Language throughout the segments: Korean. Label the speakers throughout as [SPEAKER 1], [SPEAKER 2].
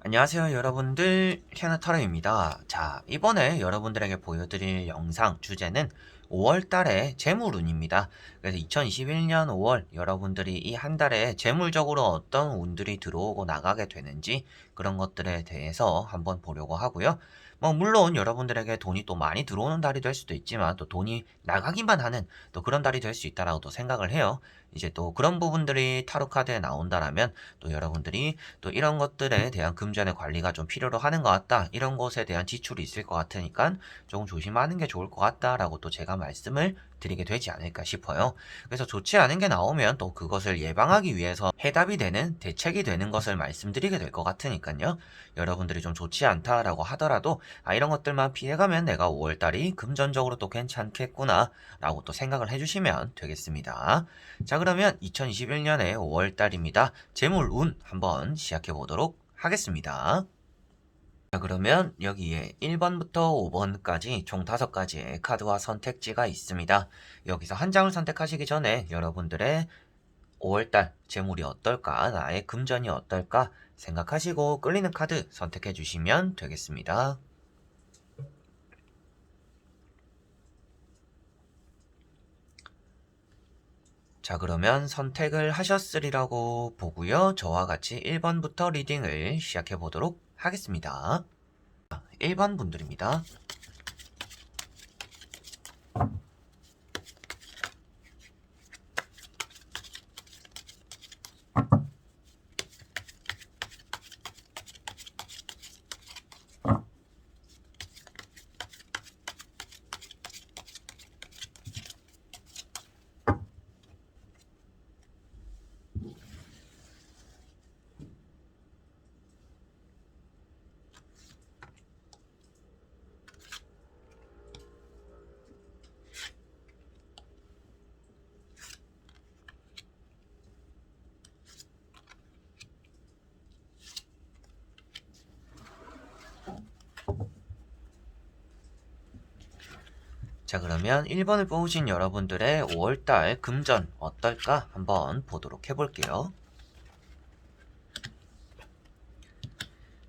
[SPEAKER 1] 안녕하세요 여러분들, 캐나타로입니다. 자, 이번에 여러분들에게 보여드릴 영상 주제는 5월달의 재물운입니다. 그래서 2021년 5월 여러분들이 이 한 달에 재물적으로 어떤 운들이 들어오고 나가게 되는지 그런 것들에 대해서 한번 보려고 하고요. 물론 여러분들에게 돈이 또 많이 들어오는 달이 될 수도 있지만 또 돈이 나가기만 하는 또 그런 달이 될 수 있다라고 또 생각을 해요. 이제 또 그런 부분들이 타로 카드에 나온다라면 또 여러분들이 또 이런 것들에 대한 금전의 관리가 좀 필요로 하는 것 같다. 이런 것에 대한 지출이 있을 것 같으니까 조금 조심하는 게 좋을 것 같다라고 또 제가 말씀을 드리게 되지 않을까 싶어요. 그래서 좋지 않은 게 나오면 또 그것을 예방하기 위해서 해답이 되는 대책이 되는 것을 말씀드리게 될 것 같으니까요. 여러분들이 좀 좋지 않다라고 하더라도 이런 것들만 피해가면 내가 5월달이 금전적으로 또 괜찮겠구나 라고 또 생각을 해주시면 되겠습니다. 자, 그러면 2021년의 5월달입니다. 재물운 한번 시작해 보도록 하겠습니다. 자, 그러면 여기에 1번부터 5번까지 총 5가지의 카드와 선택지가 있습니다. 여기서 한 장을 선택하시기 전에 여러분들의 5월달 재물이 어떨까, 나의 금전이 어떨까 생각하시고 끌리는 카드 선택해 주시면 되겠습니다. 자, 그러면 선택을 하셨으리라고 보고요. 저와 같이 1번부터 리딩을 시작해 보도록 하겠습니다. 1번 분들입니다. 자, 그러면 1번을 뽑으신 여러분들의 5월달 금전 어떨까 한번 보도록 해볼게요.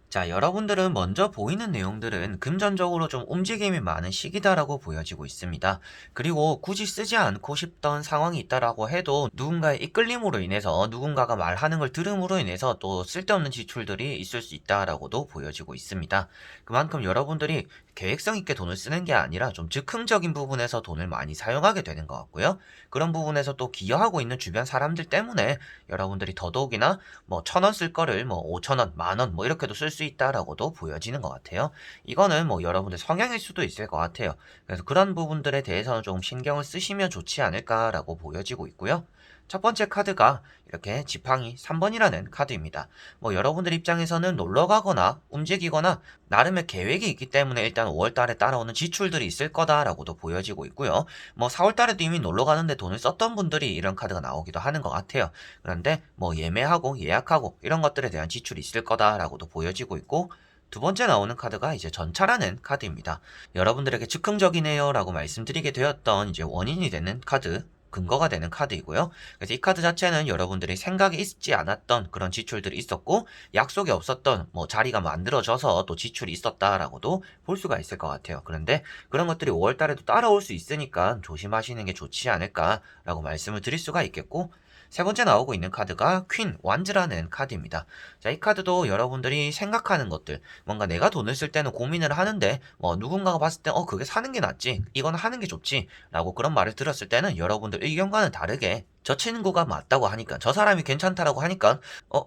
[SPEAKER 1] 자, 여러분들은 먼저 보이는 내용들은 금전적으로 좀 움직임이 많은 시기다라고 보여지고 있습니다. 그리고 굳이 쓰지 않고 싶던 상황이 있다라고 해도 누군가의 이끌림으로 인해서 누군가가 말하는 걸 들음으로 인해서 또 쓸데없는 지출들이 있을 수 있다라고도 보여지고 있습니다. 그만큼 여러분들이 계획성 있게 돈을 쓰는 게 아니라 좀 즉흥적인 부분에서 돈을 많이 사용하게 되는 것 같고요. 그런 부분에서 또 기여하고 있는 주변 사람들 때문에 여러분들이 더더욱이나 1,000원 쓸 거를 5,000원, 만원 이렇게도 쓸 수 있다라고도 보여지는 것 같아요. 이거는 여러분들 성향일 수도 있을 것 같아요. 그래서 그런 부분들에 대해서는 좀 신경을 쓰시면 좋지 않을까라고 보여지고 있고요. 첫 번째 카드가 이렇게 지팡이 3번이라는 카드입니다. 여러분들 입장에서는 놀러 가거나 움직이거나 나름의 계획이 있기 때문에 일단 5월 달에 따라오는 지출들이 있을 거다라고도 보여지고 있고요. 4월 달에도 이미 놀러 가는데 돈을 썼던 분들이 이런 카드가 나오기도 하는 것 같아요. 그런데 예매하고 예약하고 이런 것들에 대한 지출이 있을 거다라고도 보여지고 있고, 두 번째 나오는 카드가 이제 전차라는 카드입니다. 여러분들에게 즉흥적이네요 라고 말씀드리게 되었던 이제 원인이 되는 카드, 근거가 되는 카드이고요. 그래서 이 카드 자체는 여러분들이 생각이 있지 않았던 그런 지출들이 있었고, 약속이 없었던 자리가 만들어져서 또 지출이 있었다라고도 볼 수가 있을 것 같아요. 그런데 그런 것들이 5월 달에도 따라올 수 있으니까 조심하시는 게 좋지 않을까라고 말씀을 드릴 수가 있겠고, 세 번째 나오고 있는 카드가 퀸 완즈라는 카드입니다. 자, 이 카드도 여러분들이 생각하는 것들, 뭔가 내가 돈을 쓸 때는 고민을 하는데 누군가가 봤을 때 그게 사는 게 낫지, 이건 하는 게 좋지 라고 그런 말을 들었을 때는 여러분들 의견과는 다르게 저 친구가 맞다고 하니까, 저 사람이 괜찮다라고 하니까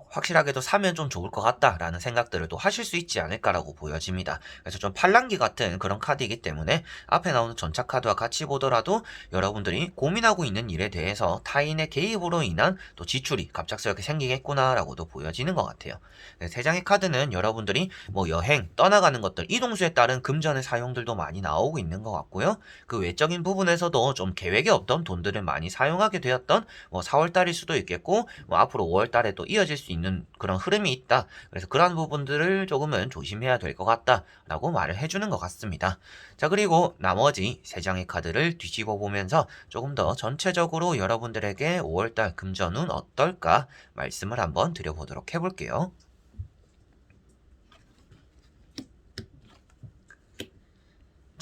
[SPEAKER 1] 확실하게도 사면 좀 좋을 것 같다라는 생각들을 또 하실 수 있지 않을까라고 보여집니다. 그래서 좀 팔랑귀 같은 그런 카드이기 때문에 앞에 나오는 전차 카드와 같이 보더라도 여러분들이 고민하고 있는 일에 대해서 타인의 개입으로 인한 또 지출이 갑작스럽게 생기겠구나라고도 보여지는 것 같아요. 세 장의 카드는 여러분들이 여행, 떠나가는 것들, 이동수에 따른 금전의 사용들도 많이 나오고 있는 것 같고요. 그 외적인 부분에서도 좀 계획에 없던 돈들을 많이 사용하게 되었던 4월 달일 수도 있겠고, 앞으로 5월 달에 또 이어질 수 있는 그런 흐름이 있다. 그래서 그러한 부분들을 조금은 조심해야 될 것 같다라고 말을 해주는 것 같습니다. 자, 그리고 나머지 3장의 카드를 뒤집어 보면서 조금 더 전체적으로 여러분들에게 5월 달 금전운 어떨까 말씀을 한번 드려보도록 해볼게요.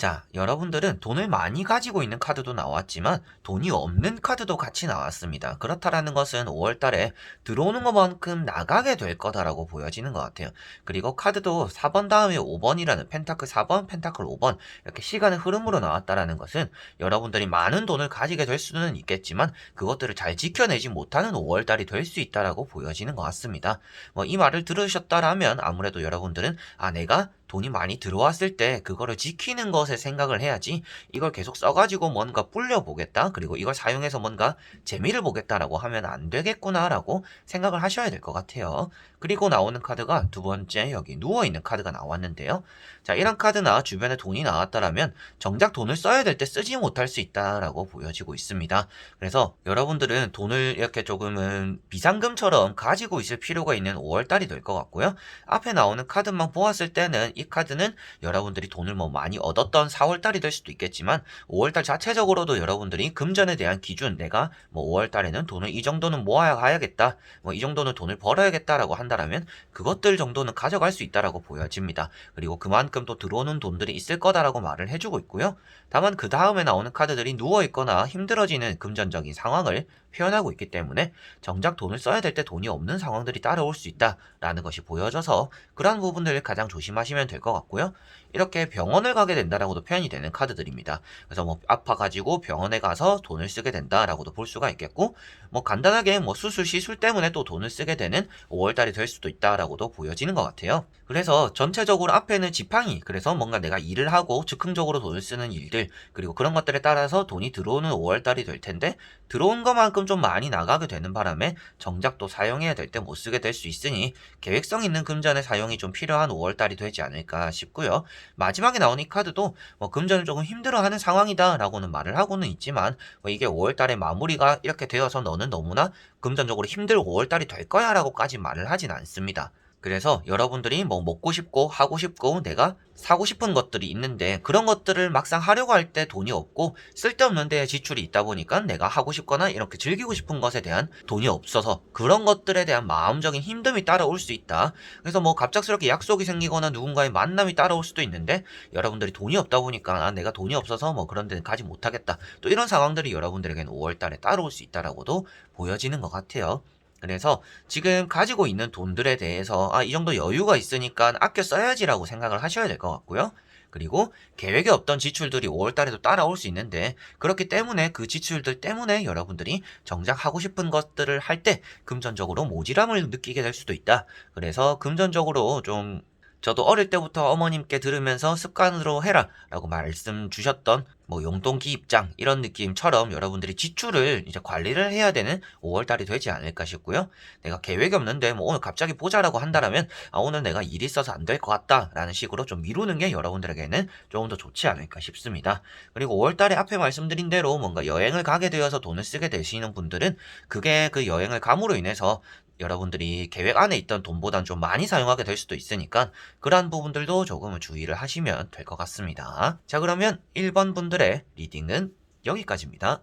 [SPEAKER 1] 자, 여러분들은 돈을 많이 가지고 있는 카드도 나왔지만 돈이 없는 카드도 같이 나왔습니다. 그렇다라는 것은 5월 달에 들어오는 것만큼 나가게 될 거다라고 보여지는 것 같아요. 그리고 카드도 4번 다음에 5번이라는 펜타클 4번, 펜타클 5번 이렇게 시간의 흐름으로 나왔다라는 것은 여러분들이 많은 돈을 가지게 될 수는 있겠지만 그것들을 잘 지켜내지 못하는 5월 달이 될 수 있다라고 보여지는 것 같습니다. 뭐 이 말을 들으셨다라면 아무래도 여러분들은 내가 돈이 많이 들어왔을 때 그거를 지키는 것에 생각을 해야지 이걸 계속 써가지고 뭔가 불려보겠다 그리고 이걸 사용해서 뭔가 재미를 보겠다라고 하면 안 되겠구나라고 생각을 하셔야 될 것 같아요. 그리고 나오는 카드가 두 번째 여기 누워있는 카드가 나왔는데요. 자, 이런 카드나 주변에 돈이 나왔다라면 정작 돈을 써야 될 때 쓰지 못할 수 있다라고 보여지고 있습니다. 그래서 여러분들은 돈을 이렇게 조금은 비상금처럼 가지고 있을 필요가 있는 5월달이 될 것 같고요. 앞에 나오는 카드만 보았을 때는 이 카드는 여러분들이 돈을 뭐 많이 얻었던 4월달이 될 수도 있겠지만 5월달 자체적으로도 여러분들이 금전에 대한 기준 내가 뭐 5월달에는 돈을 이 정도는 모아야 가야겠다 뭐 이 정도는 돈을 벌어야겠다라고 한다라면 그것들 정도는 가져갈 수 있다라고 보여집니다. 그리고 그만큼 또 들어오는 돈들이 있을 거다라고 말을 해주고 있고요. 다만 그 다음에 나오는 카드들이 누워있거나 힘들어지는 금전적인 상황을 표현하고 있기 때문에 정작 돈을 써야 될 때 돈이 없는 상황들이 따라올 수 있다라는 것이 보여져서 그러한 부분들을 가장 조심하시면 될 것 같고요. 이렇게 병원을 가게 된다라고도 표현이 되는 카드들입니다. 그래서 뭐 아파가지고 병원에 가서 돈을 쓰게 된다라고도 볼 수가 있겠고 뭐 간단하게 뭐 수술 시술 때문에 또 돈을 쓰게 되는 5월달이 될 수도 있다라고도 보여지는 것 같아요. 그래서 전체적으로 앞에는 지팡이 그래서 뭔가 내가 일을 하고 즉흥적으로 돈을 쓰는 일들 그리고 그런 것들에 따라서 돈이 들어오는 5월달이 될 텐데 들어온 것만큼 좀 많이 나가게 되는 바람에 정작 또 사용해야 될 때 못 쓰게 될 수 있으니 계획성 있는 금전의 사용이 좀 필요한 5월달이 되지 않을까 싶고요. 마지막에 나온 이 카드도 뭐 금전을 조금 힘들어하는 상황이다 라고는 말을 하고는 있지만 뭐 이게 5월달에 마무리가 이렇게 되어서 너는 너무나 금전적으로 힘들 5월달이 될 거야 라고까지 말을 하진 않습니다. 그래서 여러분들이 뭐 먹고 싶고 하고 싶고 내가 사고 싶은 것들이 있는데 그런 것들을 막상 하려고 할 때 돈이 없고 쓸데없는 데에 지출이 있다 보니까 내가 하고 싶거나 이렇게 즐기고 싶은 것에 대한 돈이 없어서 그런 것들에 대한 마음적인 힘듦이 따라올 수 있다. 그래서 뭐 갑작스럽게 약속이 생기거나 누군가의 만남이 따라올 수도 있는데 여러분들이 돈이 없다 보니까 내가 돈이 없어서 뭐 그런 데는 가지 못하겠다. 또 이런 상황들이 여러분들에게는 5월달에 따라올 수 있다라고도 보여지는 것 같아요. 그래서 지금 가지고 있는 돈들에 대해서 이 정도 여유가 있으니까 아껴 써야지라고 생각을 하셔야 될 것 같고요. 그리고 계획에 없던 지출들이 5월달에도 따라올 수 있는데 그렇기 때문에 그 지출들 때문에 여러분들이 정작 하고 싶은 것들을 할 때 금전적으로 모지람을 느끼게 될 수도 있다. 그래서 금전적으로 좀 저도 어릴 때부터 어머님께 들으면서 습관으로 해라 라고 말씀 주셨던 뭐 용돈기 입장 이런 느낌처럼 여러분들이 지출을 이제 관리를 해야 되는 5월달이 되지 않을까 싶고요. 내가 계획이 없는데 뭐 오늘 갑자기 보자라고 한다라면 오늘 내가 일이 있어서 안 될 것 같다 라는 식으로 좀 미루는 게 여러분들에게는 조금 더 좋지 않을까 싶습니다. 그리고 5월달에 앞에 말씀드린 대로 뭔가 여행을 가게 되어서 돈을 쓰게 되시는 분들은 그게 그 여행을 감으로 인해서 여러분들이 계획 안에 있던 돈보단 좀 많이 사용하게 될 수도 있으니까 그러한 부분들도 조금은 주의를 하시면 될 것 같습니다. 자, 그러면 1번 분들의 리딩은 여기까지입니다.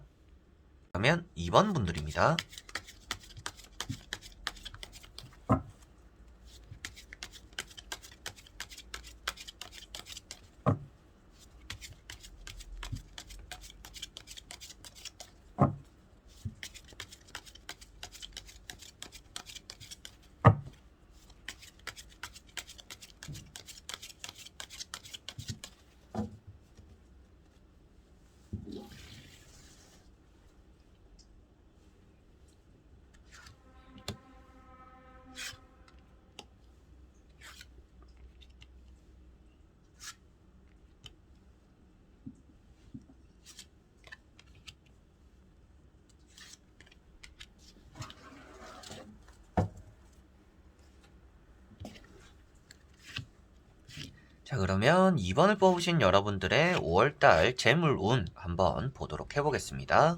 [SPEAKER 1] 그러면 2번 분들입니다. 자, 그러면 2번을 뽑으신 여러분들의 5월달 재물운 한번 보도록 해보겠습니다.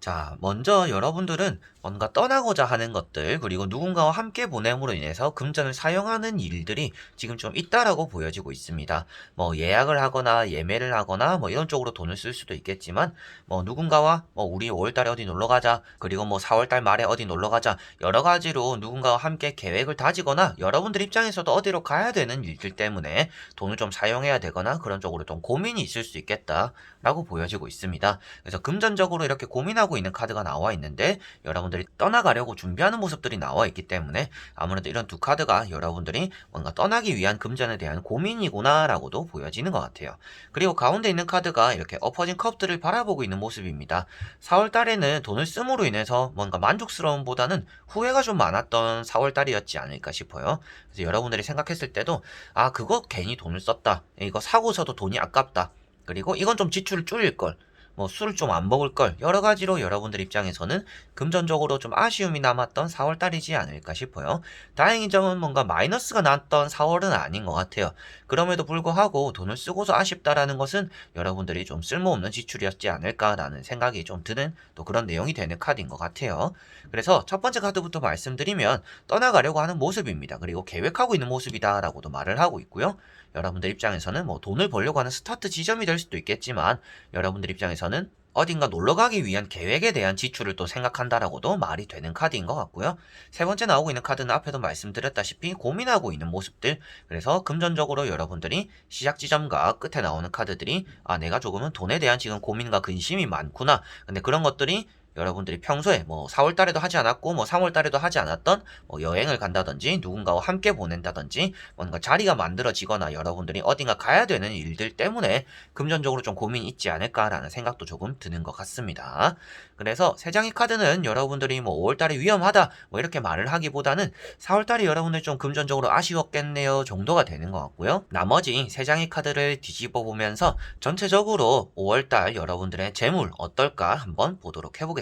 [SPEAKER 1] 자, 먼저 여러분들은 뭔가 떠나고자 하는 것들, 그리고 누군가와 함께 보냄으로 인해서 금전을 사용하는 일들이 지금 좀 있다라고 보여지고 있습니다. 뭐 예약을 하거나 예매를 하거나 뭐 이런 쪽으로 돈을 쓸 수도 있겠지만, 뭐 누군가와 뭐 우리 5월달에 어디 놀러 가자, 그리고 뭐 4월달 말에 어디 놀러 가자, 여러 가지로 누군가와 함께 계획을 다지거나 여러분들 입장에서도 어디로 가야 되는 일들 때문에 돈을 좀 사용해야 되거나 그런 쪽으로 좀 고민이 있을 수 있겠다라고 보여지고 있습니다. 그래서 금전적으로 이렇게 고민하고 있는 카드가 나와 있는데, 여러분들이 떠나가려고 준비하는 모습들이 나와 있기 때문에 아무래도 이런 두 카드가 여러분들이 뭔가 떠나기 위한 금전에 대한 고민이구나 라고도 보여지는 것 같아요. 그리고 가운데 있는 카드가 이렇게 엎어진 컵들을 바라보고 있는 모습입니다. 4월 달에는 돈을 씀으로 인해서 뭔가 만족스러움보다는 후회가 좀 많았던 4월 달이었지 않을까 싶어요. 그래서 여러분들이 생각했을 때도 아, 그거 괜히 돈을 썼다, 이거 사고서도 돈이 아깝다, 그리고 이건 좀 지출을 줄일 걸, 뭐 술을 좀 안 먹을 걸, 여러 가지로 여러분들 입장에서는 금전적으로 좀 아쉬움이 남았던 4월 달이지 않을까 싶어요. 다행인 점은 뭔가 마이너스가 났던 4월은 아닌 것 같아요. 그럼에도 불구하고 돈을 쓰고서 아쉽다라는 것은 여러분들이 좀 쓸모없는 지출이었지 않을까라는 생각이 좀 드는 또 그런 내용이 되는 카드인 것 같아요. 그래서 첫 번째 카드부터 말씀드리면 떠나가려고 하는 모습입니다. 그리고 계획하고 있는 모습이다라고도 말을 하고 있고요. 여러분들 입장에서는 뭐 돈을 벌려고 하는 스타트 지점이 될 수도 있겠지만, 여러분들 입장에서는 어딘가 놀러 가기 위한 계획에 대한 지출을 또 생각한다라고도 말이 되는 카드인 것 같고요. 세 번째 나오고 있는 카드는 앞에도 말씀드렸다시피 고민하고 있는 모습들. 그래서 금전적으로 여러분들이 시작 지점과 끝에 나오는 카드들이 아, 내가 조금은 돈에 대한 지금 고민과 근심이 많구나. 근데 그런 것들이 여러분들이 평소에 뭐 4월 달에도 하지 않았고 뭐 3월 달에도 하지 않았던 뭐 여행을 간다든지 누군가와 함께 보낸다든지 뭔가 자리가 만들어지거나 여러분들이 어딘가 가야 되는 일들 때문에 금전적으로 좀 고민이 있지 않을까라는 생각도 조금 드는 것 같습니다. 그래서 세 장의 카드는 여러분들이 뭐 5월 달에 위험하다 뭐 이렇게 말을 하기보다는 4월 달이 여러분들 좀 금전적으로 아쉬웠겠네요 정도가 되는 것 같고요. 나머지 세 장의 카드를 뒤집어 보면서 전체적으로 5월 달 여러분들의 재물 어떨까 한번 보도록 해보겠습니다.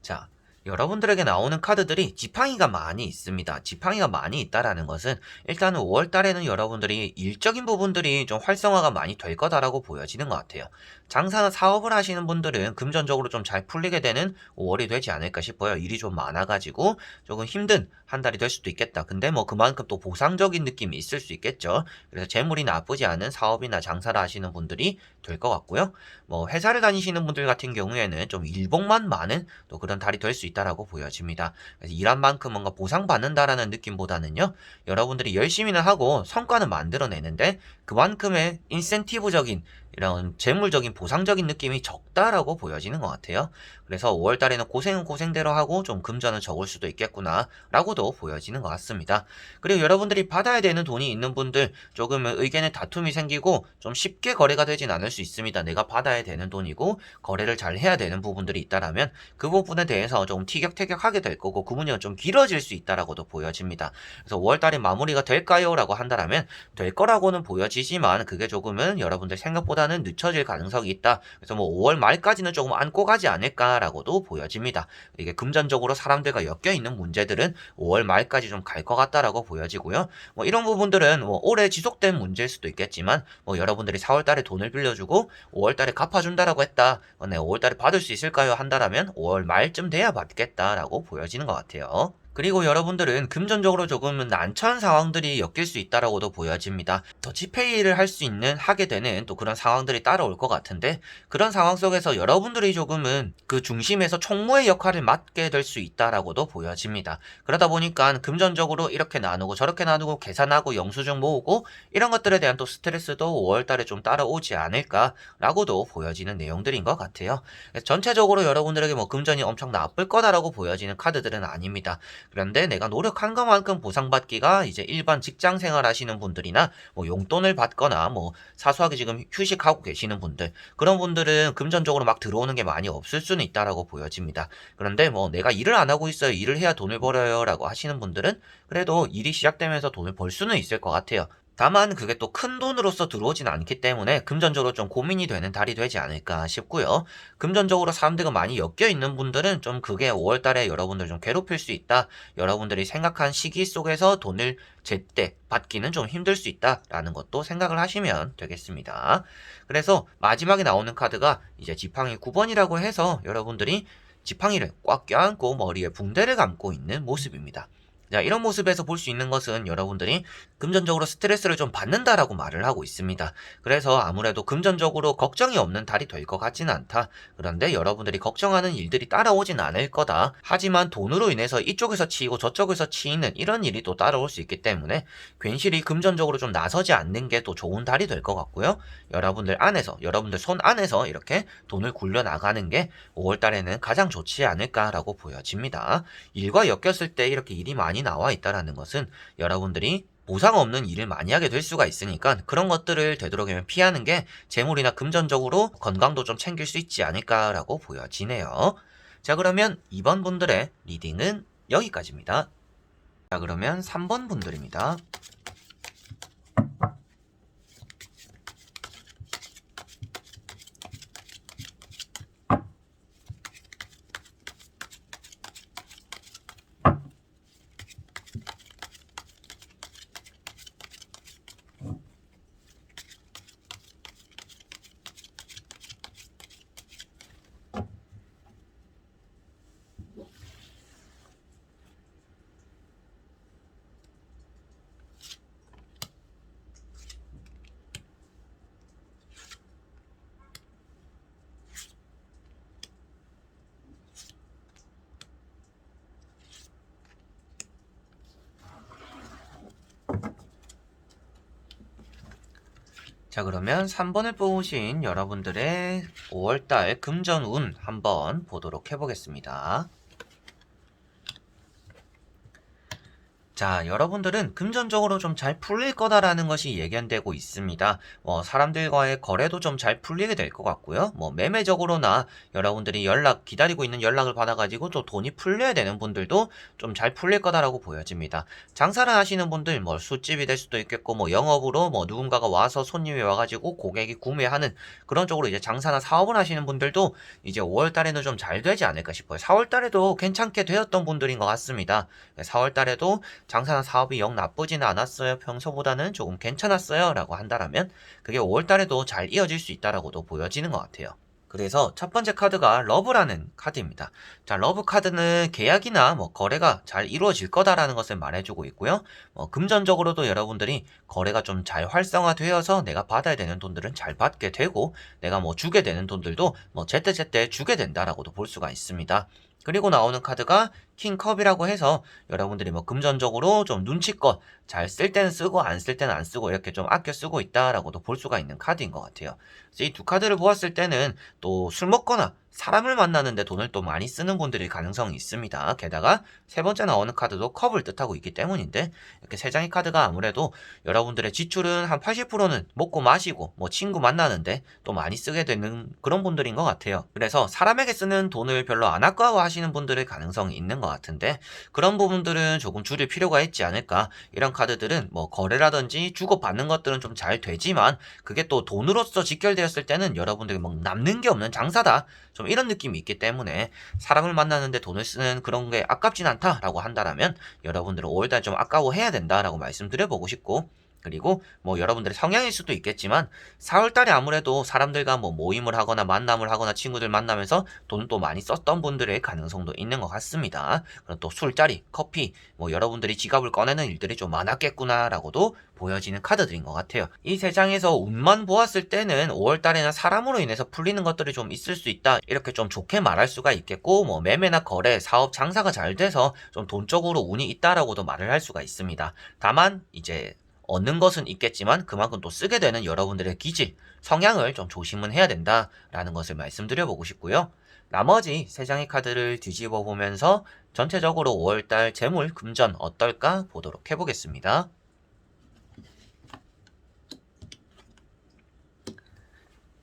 [SPEAKER 1] 자, 여러분들에게 나오는 카드들이 지팡이가 많이 있습니다. 지팡이가 많이 있다라는 것은 일단은 5월 달에는 여러분들이 일적인 부분들이 좀 활성화가 많이 될 거다라고 보여지는 것 같아요. 장사나 사업을 하시는 분들은 금전적으로 좀 잘 풀리게 되는 5월이 되지 않을까 싶어요. 일이 좀 많아가지고 조금 힘든 한 달이 될 수도 있겠다. 근데 뭐 그만큼 또 보상적인 느낌이 있을 수 있겠죠. 그래서 재물이 나쁘지 않은 사업이나 장사를 하시는 분들이 될 것 같고요. 뭐 회사를 다니시는 분들 같은 경우에는 좀 일복만 많은 또 그런 달이 될 수 있다라고 보여집니다. 그래서 일한 만큼 뭔가 보상받는다라는 느낌보다는요, 여러분들이 열심히는 하고 성과는 만들어내는데 그만큼의 인센티브적인 이런 재물적인 보상적인 느낌이 적다라고 보여지는 것 같아요. 그래서 5월 달에는 고생은 고생대로 하고 좀 금전은 적을 수도 있겠구나 라고도 보여지는 것 같습니다. 그리고 여러분들이 받아야 되는 돈이 있는 분들 조금 의견의 다툼이 생기고 좀 쉽게 거래가 되진 않을 수 있습니다. 내가 받아야 되는 돈이고 거래를 잘 해야 되는 부분들이 있다라면 그 부분에 대해서 조금 티격태격하게 될 거고 그 문제가 좀 길어질 수 있다라고도 보여집니다. 그래서 5월 달에 마무리가 될까요? 라고 한다라면 될 거라고는 보여지지만 그게 조금은 여러분들 생각보다는 늦춰질 가능성이 있다. 그래서 뭐 5월 말까지는 조금 안고 가지 않을까라고도 보여집니다. 이게 금전적으로 사람들과 엮여 있는 문제들은 5월 말까지 좀 갈 것 같다라고 보여지고요. 뭐 이런 부분들은 뭐 오래 지속된 문제일 수도 있겠지만 뭐 여러분들이 4월 달에 돈을 빌려주고 5월 달에 갚아준다라고 했다. 네, 5월 달에 받을 수 있을까요? 한다라면 5월 말쯤 돼야 받겠다라고 보여지는 것 같아요. 그리고 여러분들은 금전적으로 조금은 난처한 상황들이 엮일 수 있다라고도 보여집니다. 더치페이를 할 수 있는 하게 되는 또 그런 상황들이 따라올 것 같은데, 그런 상황 속에서 여러분들이 조금은 그 중심에서 총무의 역할을 맡게 될 수 있다라고도 보여집니다. 그러다 보니까 금전적으로 이렇게 나누고 저렇게 나누고 계산하고 영수증 모으고 이런 것들에 대한 또 스트레스도 5월 달에 좀 따라오지 않을까라고도 보여지는 내용들인 것 같아요. 전체적으로 여러분들에게 뭐 금전이 엄청 나쁠 거다라고 보여지는 카드들은 아닙니다. 그런데 내가 노력한 것만큼 보상받기가 이제 일반 직장 생활 하시는 분들이나 뭐 용돈을 받거나 뭐 사소하게 지금 휴식하고 계시는 분들, 그런 분들은 금전적으로 막 들어오는 게 많이 없을 수는 있다라고 보여집니다. 그런데 뭐 내가 일을 안 하고 있어요, 일을 해야 돈을 벌어요 라고 하시는 분들은 그래도 일이 시작되면서 돈을 벌 수는 있을 것 같아요. 다만 그게 또 큰 돈으로서 들어오진 않기 때문에 금전적으로 좀 고민이 되는 달이 되지 않을까 싶고요. 금전적으로 사람들과 많이 엮여 있는 분들은 좀 그게 5월 달에 여러분들 좀 괴롭힐 수 있다. 여러분들이 생각한 시기 속에서 돈을 제때 받기는 좀 힘들 수 있다라는 것도 생각을 하시면 되겠습니다. 그래서 마지막에 나오는 카드가 이제 지팡이 9번이라고 해서 여러분들이 지팡이를 꽉 껴안고 머리에 붕대를 감고 있는 모습입니다. 자, 이런 모습에서 볼 수 있는 것은 여러분들이 금전적으로 스트레스를 좀 받는다라고 말을 하고 있습니다. 그래서 아무래도 금전적으로 걱정이 없는 달이 될 것 같지는 않다. 그런데 여러분들이 걱정하는 일들이 따라오진 않을 거다. 하지만 돈으로 인해서 이쪽에서 치이고 저쪽에서 치이는 이런 일이 또 따라올 수 있기 때문에 괜시리 금전적으로 좀 나서지 않는 게 또 좋은 달이 될 것 같고요. 여러분들 안에서, 여러분들 손 안에서 이렇게 돈을 굴려 나가는 게 5월 달에는 가장 좋지 않을까라고 보여집니다. 일과 엮였을 때 이렇게 일이 많이 나와 있다라는 것은 여러분들이 보상 없는 일을 많이 하게 될 수가 있으니까 그런 것들을 되도록이면 피하는 게 재물이나 금전적으로 건강도 좀 챙길 수 있지 않을까라고 보여지네요. 자, 그러면 2번 분들의 리딩은 여기까지입니다. 자, 그러면 3번 분들입니다. 자, 그러면 3번을 뽑으신 여러분들의 5월달 금전운 한번 보도록 해보겠습니다. 자, 여러분들은 금전적으로 좀 잘 풀릴 거다라는 것이 예견되고 있습니다. 사람들과의 거래도 좀 잘 풀리게 될 것 같고요. 매매적으로나 여러분들이 기다리고 있는 연락을 받아가지고 또 돈이 풀려야 되는 분들도 좀 잘 풀릴 거다라고 보여집니다. 장사를 하시는 분들, 술집이 될 수도 있겠고, 영업으로 누군가가 와서 손님이 와가지고 고객이 구매하는 그런 쪽으로 이제 장사나 사업을 하시는 분들도 이제 5월 달에는 좀 잘 되지 않을까 싶어요. 4월 달에도 괜찮게 되었던 분들인 것 같습니다. 4월 달에도 장사나 사업이 영 나쁘지는 않았어요. 평소보다는 조금 괜찮았어요. 라고 한다라면 그게 5월 달에도 잘 이어질 수 있다라고도 보여지는 것 같아요. 그래서 첫 번째 카드가 러브라는 카드입니다. 자, 러브 카드는 계약이나 거래가 잘 이루어질 거다라는 것을 말해주고 있고요. 금전적으로도 여러분들이 거래가 좀 잘 활성화되어서 내가 받아야 되는 돈들은 잘 받게 되고 내가 주게 되는 돈들도 제때제때 주게 된다라고도 볼 수가 있습니다. 그리고 나오는 카드가 킹컵이라고 해서 여러분들이 금전적으로 좀 눈치껏 잘 쓸 때는 쓰고 안 쓸 때는 안 쓰고 이렇게 좀 아껴 쓰고 있다라고도 볼 수가 있는 카드인 것 같아요. 그래서 이 두 카드를 보았을 때는 또 술 먹거나 사람을 만나는데 돈을 또 많이 쓰는 분들일 가능성이 있습니다. 게다가 세 번째 나오는 카드도 컵을 뜻하고 있기 때문인데 이렇게 세 장의 카드가 아무래도 여러분들의 지출은 한 80%는 먹고 마시고 친구 만나는데 또 많이 쓰게 되는 그런 분들인 것 같아요. 그래서 사람에게 쓰는 돈을 별로 안 아까워하시는 분들의 가능성이 있는 것 같은데 그런 부분들은 조금 줄일 필요가 있지 않을까. 이런 카드들은 거래라든지 주고받는 것들은 좀 잘 되지만 그게 또 돈으로서 직결되었을 때는 여러분들이 남는 게 없는 장사다. 좀 이런 느낌이 있기 때문에 사람을 만나는데 돈을 쓰는 그런 게 아깝진 않다라고 한다라면 여러분들은 5월달 좀 아까워해야 된다라고 말씀드려보고 싶고 그리고 여러분들의 성향일 수도 있겠지만 4월달에 아무래도 사람들과 모임을 하거나 만남을 하거나 친구들 만나면서 돈을 또 많이 썼던 분들의 가능성도 있는 것 같습니다. 그럼 또 술자리, 커피, 여러분들이 지갑을 꺼내는 일들이 좀 많았겠구나라고도 보여지는 카드들인 것 같아요. 이 세 장에서 운만 보았을 때는 5월달에는 사람으로 인해서 풀리는 것들이 좀 있을 수 있다. 이렇게 좀 좋게 말할 수가 있겠고 매매나 거래, 사업, 장사가 잘 돼서 좀 돈적으로 운이 있다라고도 말을 할 수가 있습니다. 다만 이제 얻는 것은 있겠지만 그만큼 또 쓰게 되는 여러분들의 기질, 성향을 좀 조심은 해야 된다라는 것을 말씀드려보고 싶고요. 나머지 세 장의 카드를 뒤집어 보면서 전체적으로 5월달 재물, 금전 어떨까 보도록 해보겠습니다.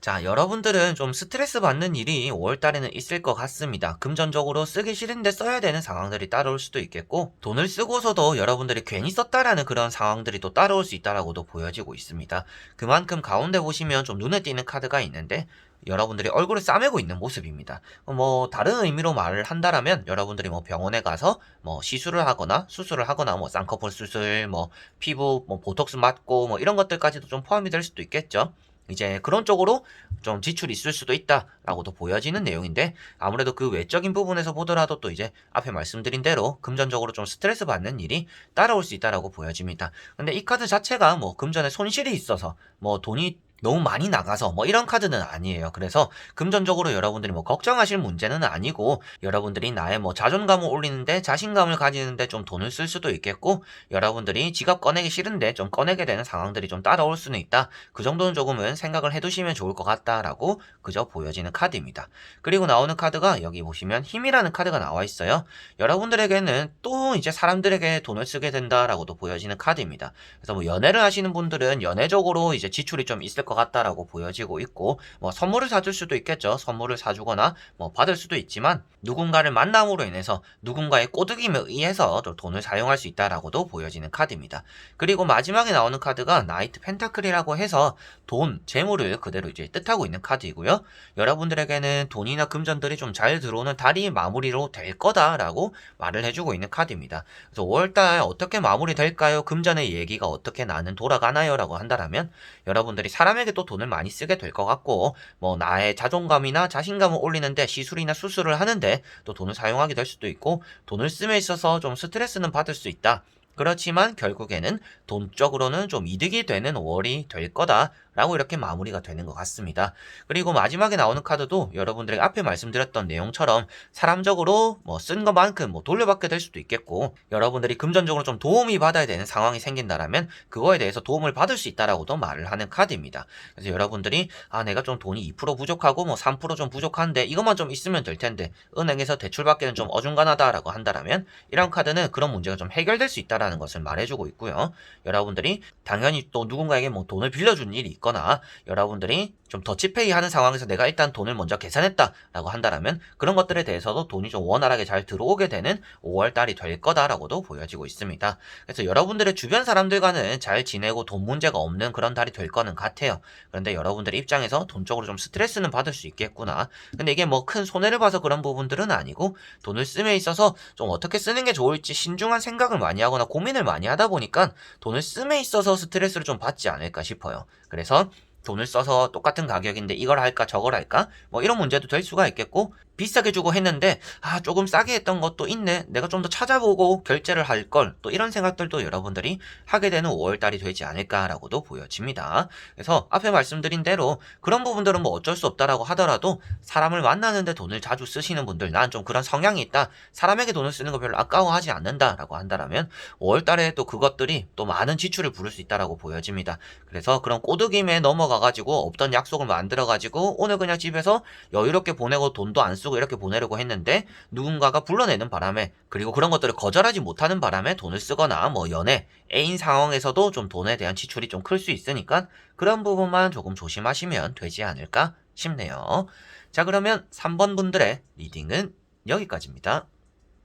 [SPEAKER 1] 자, 여러분들은 좀 스트레스 받는 일이 5월달에는 있을 것 같습니다. 금전적으로 쓰기 싫은데 써야 되는 상황들이 따라올 수도 있겠고, 돈을 쓰고서도 여러분들이 괜히 썼다라는 그런 상황들이 또 따라올 수 있다라고도 보여지고 있습니다. 그만큼 가운데 보시면 좀 눈에 띄는 카드가 있는데, 여러분들이 얼굴을 싸매고 있는 모습입니다. 뭐 다른 의미로 말을 한다라면 여러분들이 뭐 병원에 가서 뭐 시술을 하거나 수술을 하거나 뭐 쌍꺼풀 수술, 뭐 피부 뭐 보톡스 맞고 뭐 이런 것들까지도 좀 포함이 될 수도 있겠죠. 이제 그런 쪽으로 좀 지출이 있을 수도 있다라고도 보여지는 내용인데, 아무래도 그 외적인 부분에서 보더라도 또 이제 앞에 말씀드린 대로 금전적으로 좀 스트레스 받는 일이 따라올 수 있다라고 보여집니다. 근데 이 카드 자체가 뭐 금전에 손실이 있어서 뭐 돈이 너무 많이 나가서 뭐 이런 카드는 아니에요. 그래서 금전적으로 여러분들이 뭐 걱정하실 문제는 아니고, 여러분들이 나의 뭐 자존감을 올리는데 자신감을 가지는데 좀 돈을 쓸 수도 있겠고, 여러분들이 지갑 꺼내기 싫은데 좀 꺼내게 되는 상황들이 좀 따라올 수는 있다. 그 정도는 조금은 생각을 해두시면 좋을 것 같다라고 그저 보여지는 카드입니다. 그리고 나오는 카드가 여기 보시면 힘이라는 카드가 나와 있어요. 여러분들에게는 또 이제 사람들에게 돈을 쓰게 된다라고도 보여지는 카드입니다. 그래서 뭐 연애를 하시는 분들은 연애적으로 이제 지출이 좀 있을 것 같다라고 보여지고 있고, 뭐 선물을 사줄 수도 있겠죠. 선물을 사주거나 뭐 받을 수도 있지만, 누군가를 만남으로 인해서 누군가의 꼬드김에 의해서 돈을 사용할 수 있다라고도 보여지는 카드입니다. 그리고 마지막에 나오는 카드가 나이트 펜타클이라고 해서 돈, 재물을 그대로 이제 뜻하고 있는 카드이고요. 여러분들에게는 돈이나 금전들이 좀 잘 들어오는 달이 마무리로 될 거다라고 말을 해주고 있는 카드입니다. 그래서 5월달 어떻게 마무리될까요? 금전의 얘기가 어떻게 나는 돌아가나요? 라고 한다면, 여러분들이 사람에게 또 돈을 많이 쓰게 될 것 같고, 뭐 나의 자존감이나 자신감을 올리는데 시술이나 수술을 하는데 또 돈을 사용하게 될 수도 있고, 돈을 씀에 있어서 좀 스트레스는 받을 수 있다. 그렇지만 결국에는 돈적으로는 좀 이득이 되는 5월이 될 거다라고 이렇게 마무리가 되는 것 같습니다. 그리고 마지막에 나오는 카드도 여러분들에게 앞에 말씀드렸던 내용처럼 사람적으로 뭐 쓴 것만큼 뭐 돌려받게 될 수도 있겠고, 여러분들이 금전적으로 좀 도움이 받아야 되는 상황이 생긴다라면 그거에 대해서 도움을 받을 수 있다라고도 말을 하는 카드입니다. 그래서 여러분들이 내가 좀 돈이 2% 부족하고 뭐 3%좀 부족한데 이것만 좀 있으면 될 텐데 은행에서 대출받기는 좀 어중간하다라고 한다라면, 이런 카드는 그런 문제가 좀 해결될 수 있다라는 것을 말해주고 있고요. 여러분들이 당연히 또 누군가에게 뭐 돈을 빌려준 일이 있거나, 여러분들이 좀 더치페이 하는 상황에서 내가 일단 돈을 먼저 계산했다라고 한다라면 그런 것들에 대해서도 돈이 좀 원활하게 잘 들어오게 되는 5월달이 될 거다라고도 보여지고 있습니다. 그래서 여러분들의 주변 사람들과는 잘 지내고 돈 문제가 없는 그런 달이 될 거는 같아요. 그런데 여러분들의 입장에서 돈적으로 좀 스트레스는 받을 수 있겠구나. 근데 이게 뭐 큰 손해를 봐서 그런 부분들은 아니고, 돈을 씀에 있어서 좀 어떻게 쓰는 게 좋을지 신중한 생각을 많이 하거나 고민을 많이 하다 보니까 돈을 씀에 있어서 스트레스를 좀 받지 않을까 싶어요. 그래서 돈을 써서 똑같은 가격인데 이걸 할까 저걸 할까 뭐 이런 문제도 될 수가 있겠고, 비싸게 주고 했는데 조금 싸게 했던 것도 있네, 내가 좀 더 찾아보고 결제를 할 걸, 또 이런 생각들도 여러분들이 하게 되는 5월달이 되지 않을까라고도 보여집니다. 그래서 앞에 말씀드린 대로 그런 부분들은 뭐 어쩔 수 없다라고 하더라도, 사람을 만나는데 돈을 자주 쓰시는 분들, 난 좀 그런 성향이 있다, 사람에게 돈을 쓰는 거 별로 아까워하지 않는다라고 한다면 5월달에 또 그것들이 또 많은 지출을 부를 수 있다라고 보여집니다. 그래서 그런 꼬드김에 넘어가가지고 없던 약속을 만들어가지고 오늘 그냥 집에서 여유롭게 보내고 돈도 안 쓰고 이렇게 보내려고 했는데, 누군가가 불러내는 바람에, 그리고 그런 것들을 거절하지 못하는 바람에 돈을 쓰거나, 뭐 연애, 애인 상황에서도 좀 돈에 대한 지출이 좀 클 수 있으니까 그런 부분만 조금 조심하시면 되지 않을까 싶네요. 자, 그러면 3번 분들의 리딩은 여기까지입니다.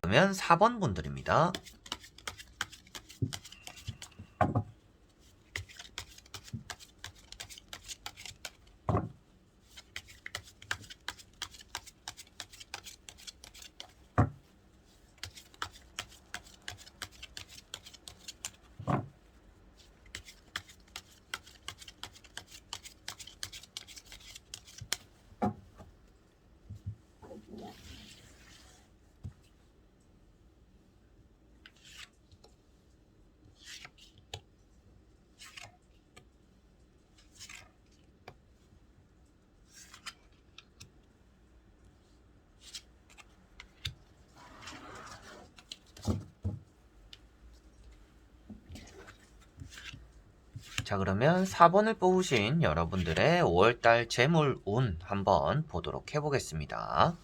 [SPEAKER 1] 그러면 4번 분들입니다. 자, 그러면 4번을 뽑으신 여러분들의 5월달 재물운 한번 보도록 해보겠습니다.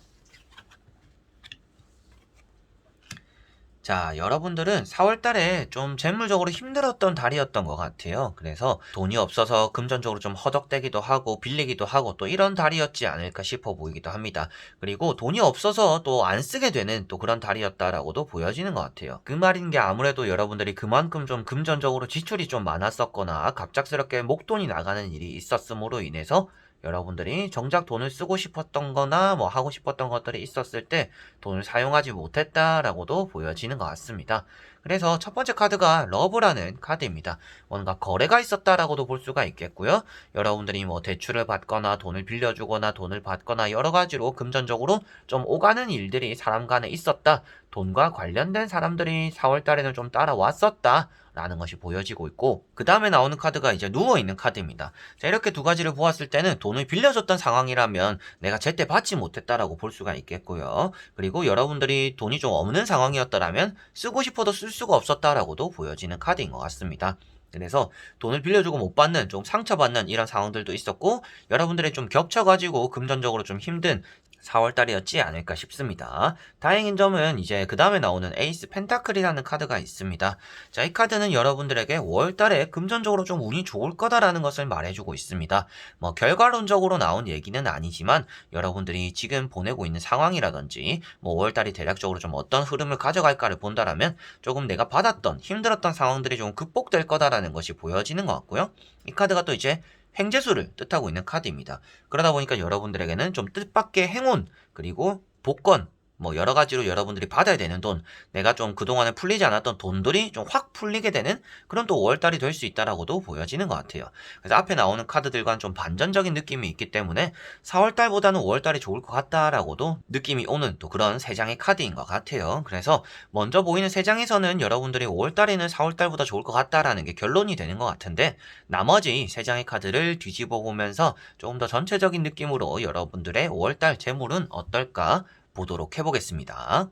[SPEAKER 1] 자, 여러분들은 4월 달에 좀 재물적으로 힘들었던 달이었던 것 같아요. 그래서 돈이 없어서 금전적으로 좀 허덕대기도 하고 빌리기도 하고 또 이런 달이었지 않을까 싶어 보이기도 합니다. 그리고 돈이 없어서 또 안 쓰게 되는 또 그런 달이었다라고도 보여지는 것 같아요. 그 말인 게 아무래도 여러분들이 그만큼 좀 금전적으로 지출이 좀 많았었거나 갑작스럽게 목돈이 나가는 일이 있었음으로 인해서 여러분들이 정작 돈을 쓰고 싶었던 거나 뭐 하고 싶었던 것들이 있었을 때 돈을 사용하지 못했다라고도 보여지는 것 같습니다. 그래서 첫 번째 카드가 러브라는 카드입니다. 뭔가 거래가 있었다라고도 볼 수가 있겠고요. 여러분들이 뭐 대출을 받거나 돈을 빌려주거나 돈을 받거나 여러 가지로 금전적으로 좀 오가는 일들이 사람 간에 있었다. 돈과 관련된 사람들이 4월 달에는 좀 따라왔었다. 라는 것이 보여지고 있고, 그 다음에 나오는 카드가 이제 누워있는 카드입니다. 자, 이렇게 두 가지를 보았을 때는 돈을 빌려줬던 상황이라면 내가 제때 받지 못했다라고 볼 수가 있겠고요. 그리고 여러분들이 돈이 좀 없는 상황이었더라면 쓰고 싶어도 쓸 수가 없었다라고도 보여지는 카드인 것 같습니다. 그래서 돈을 빌려주고 못 받는 좀 상처받는 이런 상황들도 있었고, 여러분들이 좀 겹쳐가지고 금전적으로 좀 힘든 4월달이었지 않을까 싶습니다. 다행인 점은 이제 그 다음에 나오는 에이스 펜타클이라는 카드가 있습니다. 자, 이 카드는 여러분들에게 5월달에 금전적으로 좀 운이 좋을 거다라는 것을 말해주고 있습니다. 뭐 결과론적으로 나온 얘기는 아니지만 여러분들이 지금 보내고 있는 상황이라든지 뭐 5월달이 대략적으로 좀 어떤 흐름을 가져갈까를 본다라면 조금 내가 받았던 힘들었던 상황들이 좀 극복될 거다라는 것이 보여지는 것 같고요. 이 카드가 또 이제 횡재수를 뜻하고 있는 카드입니다. 그러다 보니까 여러분들에게는 좀 뜻밖의 행운, 그리고 복권, 뭐 여러 가지로 여러분들이 받아야 되는 돈, 내가 좀 그동안에 풀리지 않았던 돈들이 좀 확 풀리게 되는 그런 또 5월달이 될 수 있다라고도 보여지는 것 같아요. 그래서 앞에 나오는 카드들과는 좀 반전적인 느낌이 있기 때문에 4월달보다는 5월달이 좋을 것 같다라고도 느낌이 오는 또 그런 세 장의 카드인 것 같아요. 그래서 먼저 보이는 세 장에서는 여러분들이 5월달에는 4월달보다 좋을 것 같다라는 게 결론이 되는 것 같은데, 나머지 세 장의 카드를 뒤집어 보면서 조금 더 전체적인 느낌으로 여러분들의 5월달 재물은 어떨까 보도록 해보겠습니다.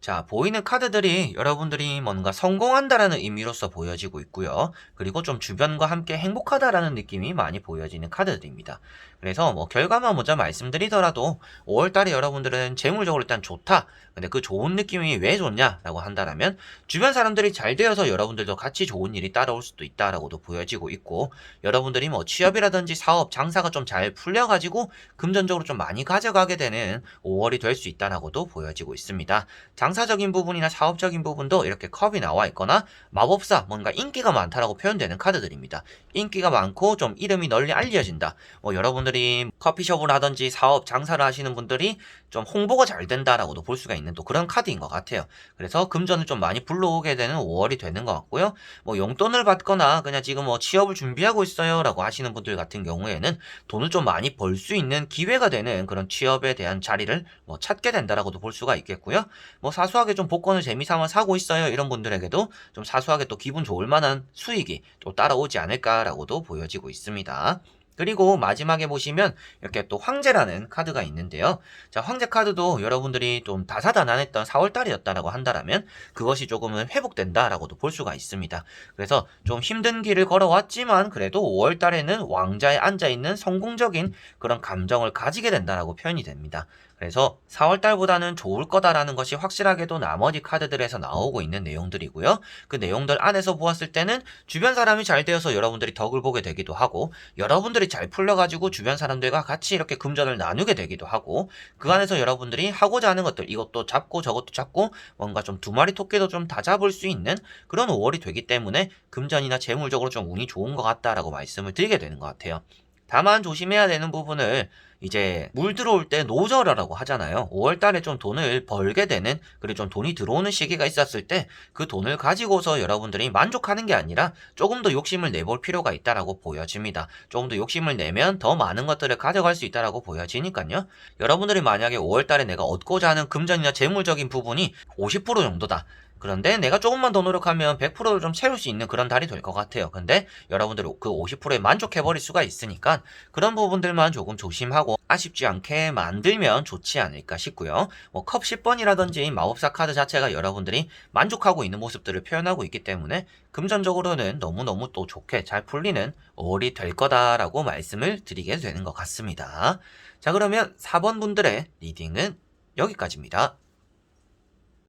[SPEAKER 1] 자, 보이는 카드들이 여러분들이 뭔가 성공한다라는 의미로서 보여지고 있고요. 그리고 좀 주변과 함께 행복하다라는 느낌이 많이 보여지는 카드들입니다. 그래서 뭐 결과만 먼저 말씀드리더라도 5월달에 여러분들은 재물적으로 일단 좋다. 근데 그 좋은 느낌이 왜 좋냐라고 한다면 주변 사람들이 잘 되어서 여러분들도 같이 좋은 일이 따라올 수도 있다라고도 보여지고 있고, 여러분들이 뭐 취업이라든지 사업, 장사가 좀 잘 풀려가지고 금전적으로 좀 많이 가져가게 되는 5월이 될 수 있다라고도 보여지고 있습니다. 장사적인 부분이나 사업적인 부분도 이렇게 컵이 나와 있거나 마법사, 뭔가 인기가 많다라고 표현되는 카드들입니다. 인기가 많고 좀 이름이 널리 알려진다. 뭐 여러분들이 커피숍을 하든지 사업, 장사를 하시는 분들이 좀 홍보가 잘 된다라고도 볼 수가 있는 또 그런 카드인 것 같아요. 그래서 금전을 좀 많이 불러오게 되는 5월이 되는 것 같고요. 뭐 용돈을 받거나 그냥 지금 뭐 취업을 준비하고 있어요 라고 하시는 분들 같은 경우에는 돈을 좀 많이 벌 수 있는 기회가 되는 그런 취업에 대한 자리를 뭐 찾게 된다라고도 볼 수가 있겠고요. 뭐 사소하게 좀 복권을 재미삼아 사고 있어요 이런 분들에게도 좀 사소하게 또 기분 좋을 만한 수익이 또 따라오지 않을까라고도 보여지고 있습니다. 그리고 마지막에 보시면 이렇게 또 황제라는 카드가 있는데요. 자, 황제 카드도 여러분들이 좀 다사다난했던 4월달이었다라고 한다면 그것이 조금은 회복된다라고도 볼 수가 있습니다. 그래서 좀 힘든 길을 걸어왔지만 그래도 5월달에는 왕자에 앉아있는 성공적인 그런 감정을 가지게 된다라고 표현이 됩니다. 그래서 4월달보다는 좋을 거다라는 것이 확실하게도 나머지 카드들에서 나오고 있는 내용들이고요. 그 내용들 안에서 보았을 때는 주변 사람이 잘 되어서 여러분들이 덕을 보게 되기도 하고, 여러분들이 잘 풀려가지고 주변 사람들과 같이 이렇게 금전을 나누게 되기도 하고, 그 안에서 여러분들이 하고자 하는 것들, 이것도 잡고 저것도 잡고 뭔가 좀 두 마리 토끼도 좀 다 잡을 수 있는 그런 5월이 되기 때문에 금전이나 재물적으로 좀 운이 좋은 것 같다라고 말씀을 드리게 되는 것 같아요. 다만 조심해야 되는 부분을 이제 물 들어올 때 노절이라고 하잖아요. 5월달에 좀 돈을 벌게 되는, 그리고 좀 돈이 들어오는 시기가 있었을 때 그 돈을 가지고서 여러분들이 만족하는 게 아니라 조금 더 욕심을 내볼 필요가 있다라고 보여집니다. 조금 더 욕심을 내면 더 많은 것들을 가져갈 수 있다라고 보여지니까요. 여러분들이 만약에 5월달에 내가 얻고자 하는 금전이나 재물적인 부분이 50% 정도다. 그런데 내가 조금만 더 노력하면 100%를 좀 채울 수 있는 그런 달이 될 것 같아요. 근데 여러분들이 그 50%에 만족해버릴 수가 있으니까 그런 부분들만 조금 조심하고 아쉽지 않게 만들면 좋지 않을까 싶고요. 뭐 컵 10번이라든지 마법사 카드 자체가 여러분들이 만족하고 있는 모습들을 표현하고 있기 때문에 금전적으로는 너무너무 또 좋게 잘 풀리는 5월이 될 거다라고 말씀을 드리게 되는 것 같습니다. 자, 그러면 4번 분들의 리딩은 여기까지입니다.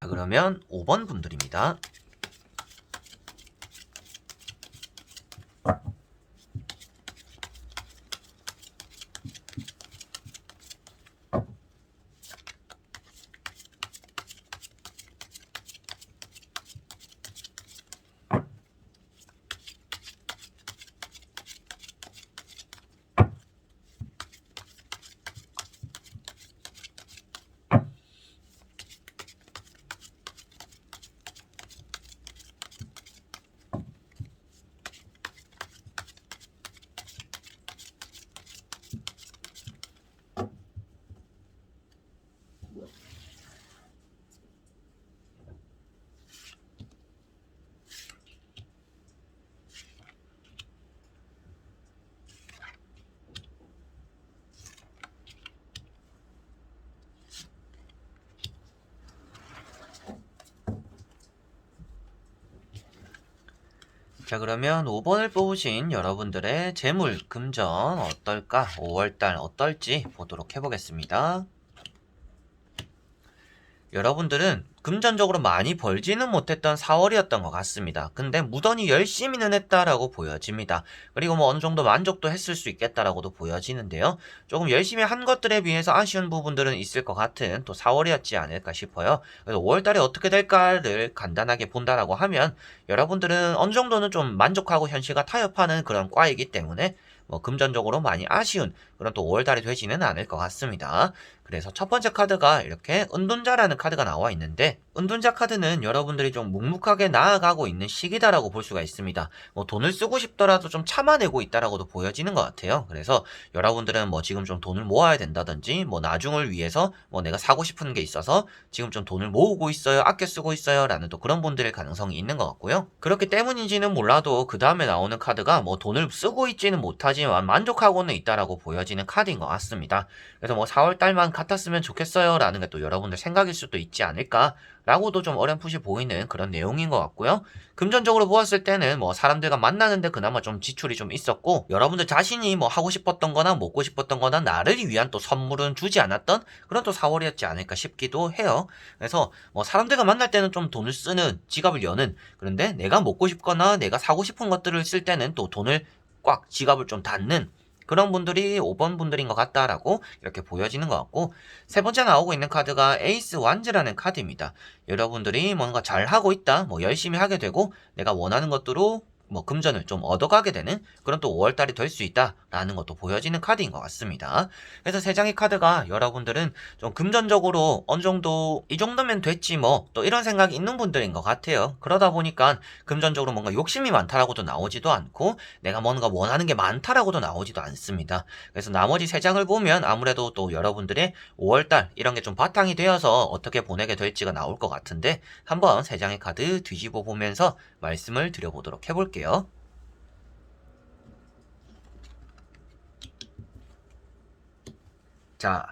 [SPEAKER 1] 자, 그러면 5번 분들입니다. 자, 그러면 5번을 뽑으신 여러분들의 재물, 금전 어떨까? 5월달 어떨지 보도록 해보겠습니다. 여러분들은 금전적으로 많이 벌지는 못했던 4월이었던 것 같습니다. 근데 무던히 열심히는 했다라고 보여집니다. 그리고 뭐 어느 정도 만족도 했을 수 있겠다라고도 보여지는데요. 조금 열심히 한 것들에 비해서 아쉬운 부분들은 있을 것 같은 또 4월이었지 않을까 싶어요. 그래서 5월달에 어떻게 될까를 간단하게 본다라고 하면 여러분들은 어느 정도는 좀 만족하고 현실과 타협하는 그런 과이기 때문에 뭐 금전적으로 많이 아쉬운 그런 또 5월달이 되지는 않을 것 같습니다. 그래서 첫 번째 카드가 이렇게 은둔자라는 카드가 나와 있는데 은둔자 카드는 여러분들이 좀 묵묵하게 나아가고 있는 시기다라고 볼 수가 있습니다. 뭐 돈을 쓰고 싶더라도 좀 참아내고 있다라고도 보여지는 것 같아요. 그래서 여러분들은 뭐 지금 좀 돈을 모아야 된다든지 뭐 나중을 위해서 뭐 내가 사고 싶은 게 있어서 지금 좀 돈을 모으고 있어요. 아껴 쓰고 있어요. 라는 또 그런 분들의 가능성이 있는 것 같고요. 그렇기 때문인지는 몰라도 그 다음에 나오는 카드가 뭐 돈을 쓰고 있지는 못하지만 만족하고는 있다라고 보여지는 카드인 것 같습니다. 그래서 뭐 4월달만 같았으면 좋겠어요 라는 게 또 여러분들 생각일 수도 있지 않을까 라고도 좀 어렴풋이 보이는 그런 내용인 것 같고요. 금전적으로 보았을 때는 뭐 사람들과 만나는데 그나마 좀 지출이 좀 있었고 여러분들 자신이 뭐 하고 싶었던 거나 먹고 싶었던 거나 나를 위한 또 선물은 주지 않았던 그런 또 4월이었지 않을까 싶기도 해요. 그래서 뭐 사람들과 만날 때는 좀 돈을 쓰는 지갑을 여는 그런데 내가 먹고 싶거나 내가 사고 싶은 것들을 쓸 때는 또 돈을 꽉 지갑을 좀 닫는 그런 분들이 5번 분들인 것 같다라고 이렇게 보여지는 것 같고 세 번째 나오고 있는 카드가 에이스 완즈라는 카드입니다. 여러분들이 뭔가 잘하고 있다, 뭐 열심히 하게 되고 내가 원하는 것들로 뭐 금전을 좀 얻어가게 되는 그런 또 5월달이 될 수 있다라는 것도 보여지는 카드인 것 같습니다. 그래서 세 장의 카드가 여러분들은 좀 금전적으로 어느 정도 이 정도면 됐지 뭐 또 이런 생각이 있는 분들인 것 같아요. 그러다 보니까 금전적으로 뭔가 욕심이 많다라고도 나오지도 않고 내가 뭔가 원하는 게 많다라고도 나오지도 않습니다. 그래서 나머지 세 장을 보면 아무래도 또 여러분들의 5월달 이런 게 좀 바탕이 되어서 어떻게 보내게 될지가 나올 것 같은데 한번 세 장의 카드 뒤집어 보면서 말씀을 드려보도록 해볼게요. 자,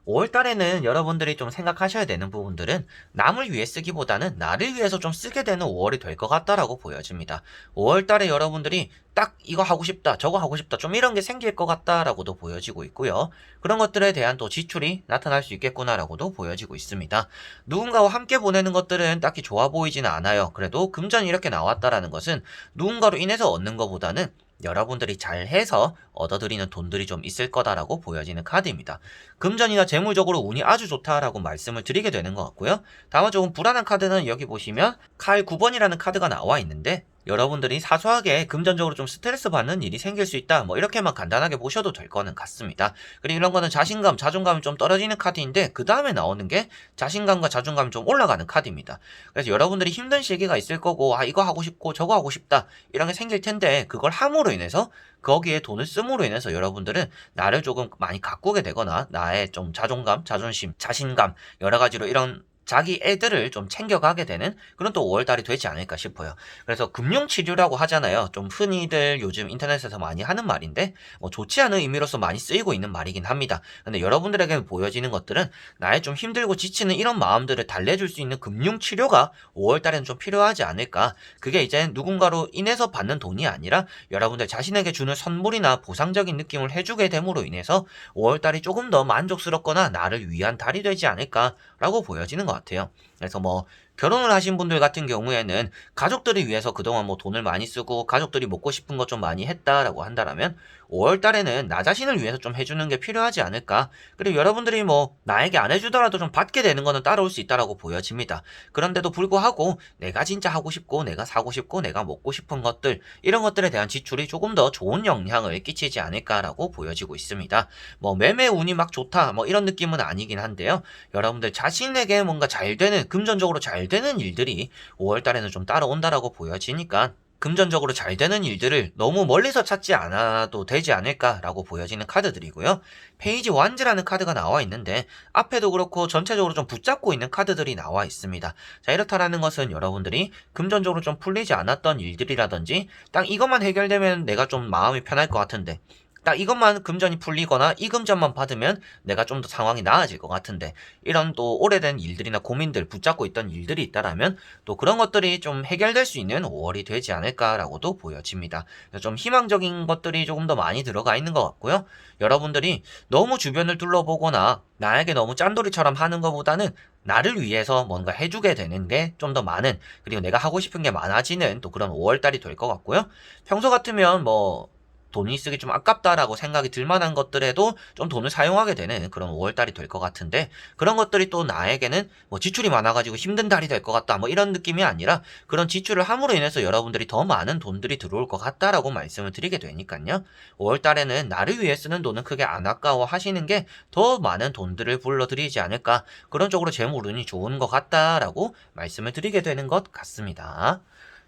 [SPEAKER 1] 5월 달에는 여러분들이 좀 생각하셔야 되는 부분들은 남을 위해 쓰기보다는 나를 위해서 좀 쓰게 되는 5월이 될 것 같다라고 보여집니다. 5월 달에 여러분들이 딱 이거 하고 싶다, 저거 하고 싶다, 좀 이런 게 생길 것 같다라고도 보여지고 있고요. 그런 것들에 대한 또 지출이 나타날 수 있겠구나라고도 보여지고 있습니다. 누군가와 함께 보내는 것들은 딱히 좋아 보이지는 않아요. 그래도 금전이 이렇게 나왔다라는 것은 누군가로 인해서 얻는 것보다는 여러분들이 잘해서 얻어들이는 돈들이 좀 있을 거다라고 보여지는 카드입니다. 금전이나 재물적으로 운이 아주 좋다라고 말씀을 드리게 되는 것 같고요. 다만 조금 불안한 카드는 여기 보시면 칼 9번이라는 카드가 나와 있는데 여러분들이 사소하게 금전적으로 좀 스트레스 받는 일이 생길 수 있다. 뭐 이렇게만 간단하게 보셔도 될 거는 같습니다. 그리고 이런 거는 자신감, 자존감이 좀 떨어지는 카드인데 그 다음에 나오는 게 자신감과 자존감이 좀 올라가는 카드입니다. 그래서 여러분들이 힘든 시기가 있을 거고 아 이거 하고 싶고 저거 하고 싶다 이런 게 생길 텐데 그걸 함으로 인해서 거기에 돈을 씀으로 인해서 여러분들은 나를 조금 많이 가꾸게 되거나 나의 좀 자존감, 자존심, 자신감 여러 가지로 이런 자기 애들을 좀 챙겨가게 되는 그런 또 5월달이 되지 않을까 싶어요. 그래서 금융치료라고 하잖아요. 좀 흔히들 요즘 인터넷에서 많이 하는 말인데 뭐 좋지 않은 의미로서 많이 쓰이고 있는 말이긴 합니다. 근데 여러분들에게 보여지는 것들은 나의 좀 힘들고 지치는 이런 마음들을 달래줄 수 있는 금융치료가 5월달에는 좀 필요하지 않을까. 그게 이제 누군가로 인해서 받는 돈이 아니라 여러분들 자신에게 주는 선물이나 보상적인 느낌을 해주게 됨으로 인해서 5월달이 조금 더 만족스럽거나 나를 위한 달이 되지 않을까라고 보여지는 것 같아요. 그래서 뭐 결혼을 하신 분들 같은 경우에는 가족들을 위해서 그동안 뭐 돈을 많이 쓰고 가족들이 먹고 싶은 것 좀 많이 했다라고 한다면 5월 달에는 나 자신을 위해서 좀 해주는 게 필요하지 않을까. 그리고 여러분들이 뭐 나에게 안 해주더라도 좀 받게 되는 거는 따라올 수 있다라고 보여집니다. 그런데도 불구하고 내가 진짜 하고 싶고 내가 사고 싶고 내가 먹고 싶은 것들 이런 것들에 대한 지출이 조금 더 좋은 영향을 끼치지 않을까라고 보여지고 있습니다. 뭐 매매 운이 막 좋다 뭐 이런 느낌은 아니긴 한데요. 여러분들 자신에게 뭔가 잘 되는 금전적으로 잘 되는 일들이 5월 달에는 좀 따라온다라고 보여지니까 금전적으로 잘 되는 일들을 너무 멀리서 찾지 않아도 되지 않을까라고 보여지는 카드들이고요. 페이지 완즈라는 카드가 나와 있는데 앞에도 그렇고 전체적으로 좀 붙잡고 있는 카드들이 나와 있습니다. 자, 이렇다라는 것은 여러분들이 금전적으로 좀 풀리지 않았던 일들이라든지 딱 이것만 해결되면 내가 좀 마음이 편할 것 같은데 딱 이것만 금전이 풀리거나 이 금전만 받으면 내가 좀 더 상황이 나아질 것 같은데 이런 또 오래된 일들이나 고민들 붙잡고 있던 일들이 있다라면 또 그런 것들이 좀 해결될 수 있는 5월이 되지 않을까라고도 보여집니다. 좀 희망적인 것들이 조금 더 많이 들어가 있는 것 같고요. 여러분들이 너무 주변을 둘러보거나 나에게 너무 짠돌이처럼 하는 것보다는 나를 위해서 뭔가 해주게 되는 게 좀 더 많은 그리고 내가 하고 싶은 게 많아지는 또 그런 5월달이 될 것 같고요. 평소 같으면 뭐 돈이 쓰기 좀 아깝다라고 생각이 들 만한 것들에도 좀 돈을 사용하게 되는 그런 5월달이 될 것 같은데 그런 것들이 또 나에게는 뭐 지출이 많아가지고 힘든 달이 될 것 같다 뭐 이런 느낌이 아니라 그런 지출을 함으로 인해서 여러분들이 더 많은 돈들이 들어올 것 같다라고 말씀을 드리게 되니까요. 5월달에는 나를 위해 쓰는 돈은 크게 안 아까워 하시는 게 더 많은 돈들을 불러들이지 않을까 그런 쪽으로 재물운이 좋은 것 같다라고 말씀을 드리게 되는 것 같습니다.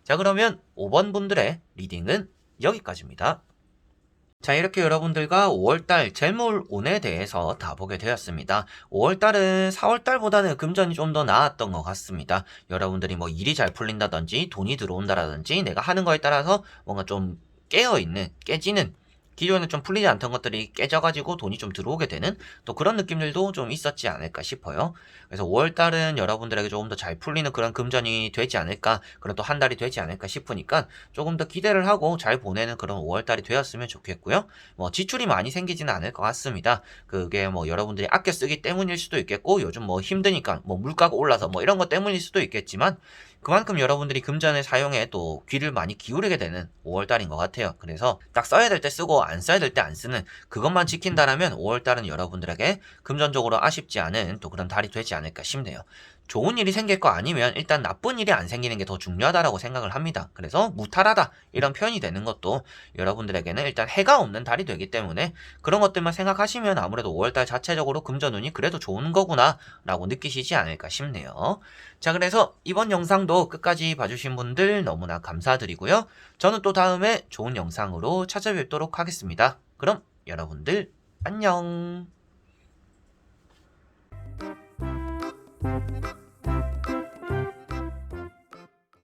[SPEAKER 1] 자, 그러면 5번 분들의 리딩은 여기까지입니다. 자, 이렇게 여러분들과 5월달 재물운에 대해서 다 보게 되었습니다. 5월달은 4월달보다는 금전이 좀 더 나았던 것 같습니다. 여러분들이 뭐 일이 잘 풀린다든지 돈이 들어온다라든지 내가 하는 거에 따라서 뭔가 좀 깨어있는, 깨지는 기존에 좀 풀리지 않던 것들이 깨져가지고 돈이 좀 들어오게 되는 또 그런 느낌들도 좀 있었지 않을까 싶어요. 그래서 5월달은 여러분들에게 조금 더 잘 풀리는 그런 금전이 되지 않을까, 그런 또 한 달이 되지 않을까 싶으니까 조금 더 기대를 하고 잘 보내는 그런 5월달이 되었으면 좋겠고요. 뭐 지출이 많이 생기지는 않을 것 같습니다. 그게 뭐 여러분들이 아껴 쓰기 때문일 수도 있겠고 요즘 뭐 힘드니까 뭐 물가가 올라서 뭐 이런 것 때문일 수도 있겠지만 그만큼 여러분들이 금전을 사용에 또 귀를 많이 기울이게 되는 5월달인 것 같아요. 그래서 딱 써야 될 때 쓰고 안 써야 될 때 안 쓰는 그것만 지킨다라면 5월달은 여러분들에게 금전적으로 아쉽지 않은 또 그런 달이 되지 않을까 싶네요. 좋은 일이 생길 거 아니면 일단 나쁜 일이 안 생기는 게 더 중요하다라고 생각을 합니다. 그래서 무탈하다 이런 표현이 되는 것도 여러분들에게는 일단 해가 없는 달이 되기 때문에 그런 것들만 생각하시면 아무래도 5월달 자체적으로 금전운이 그래도 좋은 거구나 라고 느끼시지 않을까 싶네요. 자, 그래서 이번 영상도 끝까지 봐주신 분들 너무나 감사드리고요. 저는 또 다음에 좋은 영상으로 찾아뵙도록 하겠습니다. 그럼 여러분들 안녕.